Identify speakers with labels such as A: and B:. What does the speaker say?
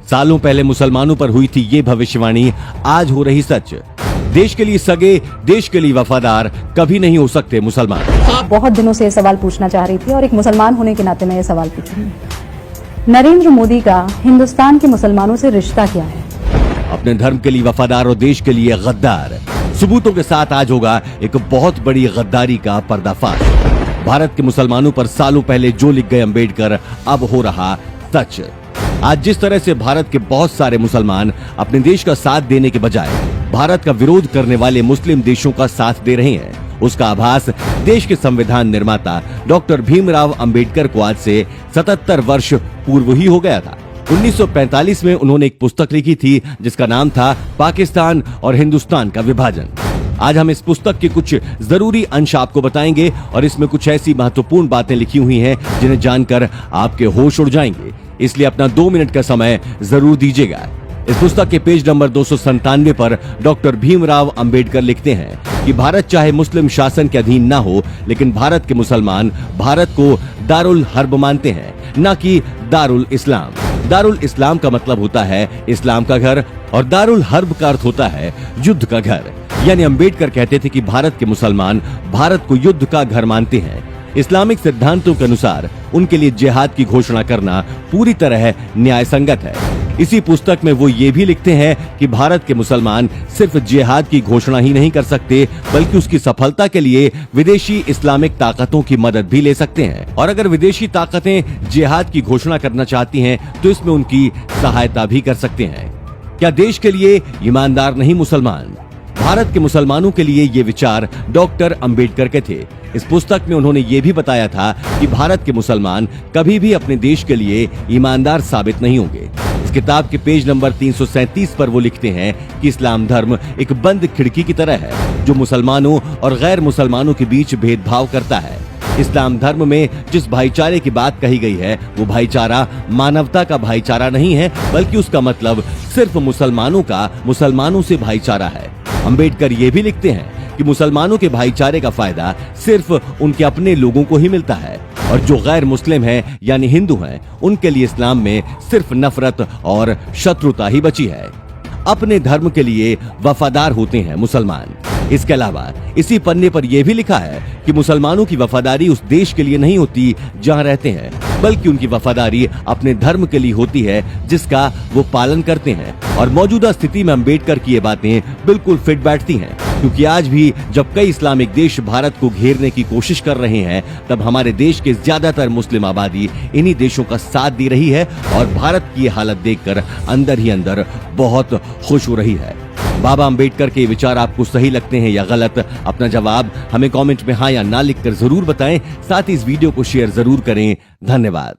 A: सालों पहले मुसलमानों पर हुई थी ये भविष्यवाणी आज हो रही सच। देश के लिए सगे, देश के लिए वफादार कभी नहीं हो सकते मुसलमान।
B: बहुत दिनों से ये सवाल पूछना चाह रही थी और एक मुसलमान होने के नाते मैं ये सवाल पूछूंगी। नरेंद्र मोदी का हिंदुस्तान के मुसलमानों से रिश्ता क्या है?
A: अपने धर्म के लिए वफादार और देश के लिए गद्दार। सबूतों के साथ आज होगा एक बहुत बड़ी गद्दारी का पर्दाफाश। भारत के मुसलमानों पर सालों पहले जो लिख गए अंबेडकर अब हो रहा सच। आज जिस तरह से भारत के बहुत सारे मुसलमान अपने देश का साथ देने के बजाय भारत का विरोध करने वाले मुस्लिम देशों का साथ दे रहे हैं, उसका आभास देश के संविधान निर्माता डॉक्टर भीमराव अंबेडकर को आज से 77 वर्ष पूर्व ही हो गया था। 1945 में उन्होंने एक पुस्तक लिखी थी जिसका नाम था पाकिस्तान और हिंदुस्तान का विभाजन। आज हम इस पुस्तक के कुछ जरूरी अंश आपको बताएंगे और इसमें कुछ ऐसी महत्वपूर्ण बातें लिखी हुई हैं जिन्हें जानकर आपके होश उड़ जाएंगे, इसलिए अपना 2 मिनट का समय जरूर दीजिएगा। इस पुस्तक के पेज नंबर 297 पर डॉक्टर भीमराव अंबेडकर लिखते हैं कि भारत चाहे मुस्लिम शासन के अधीन ना हो, लेकिन भारत के मुसलमान भारत को दारुल हर्ब मानते हैं, न कि दारुल इस्लाम। दारुल इस्लाम का मतलब होता है इस्लाम का घर और दारुल हर्ब का अर्थ होता है युद्ध का घर। यानी अंबेडकर कहते थे कि भारत के मुसलमान भारत को युद्ध का घर मानते हैं। इस्लामिक सिद्धांतों के अनुसार उनके लिए जिहाद की घोषणा करना पूरी तरह न्याय संगत है। इसी पुस्तक में वो ये भी लिखते हैं कि भारत के मुसलमान सिर्फ जिहाद की घोषणा ही नहीं कर सकते, बल्कि उसकी सफलता के लिए विदेशी इस्लामिक ताकतों की मदद भी ले सकते हैं। और अगर विदेशी ताकतें जिहाद की घोषणा करना चाहती हैं, तो इसमें उनकी सहायता भी कर सकते हैं। क्या देश के लिए ईमानदार नहीं मुसलमान? भारत के मुसलमानों के लिए ये विचार डॉक्टर अंबेडकर के थे। इस पुस्तक में उन्होंने ये भी बताया था कि भारत के मुसलमान कभी भी अपने देश के लिए ईमानदार साबित नहीं होंगे। इस किताब के पेज नंबर 337 पर वो लिखते हैं कि इस्लाम धर्म एक बंद खिड़की की तरह है जो मुसलमानों और गैर मुसलमानों के बीच भेदभाव करता है। इस्लाम धर्म में जिस भाईचारे की बात कही गई है वो भाईचारा मानवता का भाईचारा नहीं है, बल्कि उसका मतलब सिर्फ मुसलमानों का मुसलमानों से भाईचारा है। अंबेडकर ये भी लिखते हैं कि मुसलमानों के भाईचारे का फायदा सिर्फ उनके अपने लोगों को ही मिलता है और जो गैर मुस्लिम हैं यानी हिंदू हैं, उनके लिए इस्लाम में सिर्फ नफरत और शत्रुता ही बची है। अपने धर्म के लिए वफादार होते हैं मुसलमान। इसके अलावा इसी पन्ने पर यह भी लिखा है कि मुसलमानों की वफादारी उस देश के लिए नहीं होती जहां रहते हैं, बल्कि उनकी वफादारी अपने धर्म के लिए होती है जिसका वो पालन करते हैं। और मौजूदा स्थिति में अंबेडकर की ये बातें बिल्कुल फिट बैठती हैं, क्योंकि आज भी जब कई इस्लामिक देश भारत को घेरने की कोशिश कर रहे हैं, तब हमारे देश के ज्यादातर मुस्लिम आबादी इन्हीं देशों का साथ दे रही है और भारत की हालत देखकर अंदर ही अंदर बहुत खुश हो रही है। बाबा अंबेडकर के विचार आपको सही लगते हैं या गलत? अपना जवाब हमें कमेंट में हाँ या ना लिखकर जरूर बताएं। साथ ही इस वीडियो को शेयर जरूर करें। धन्यवाद।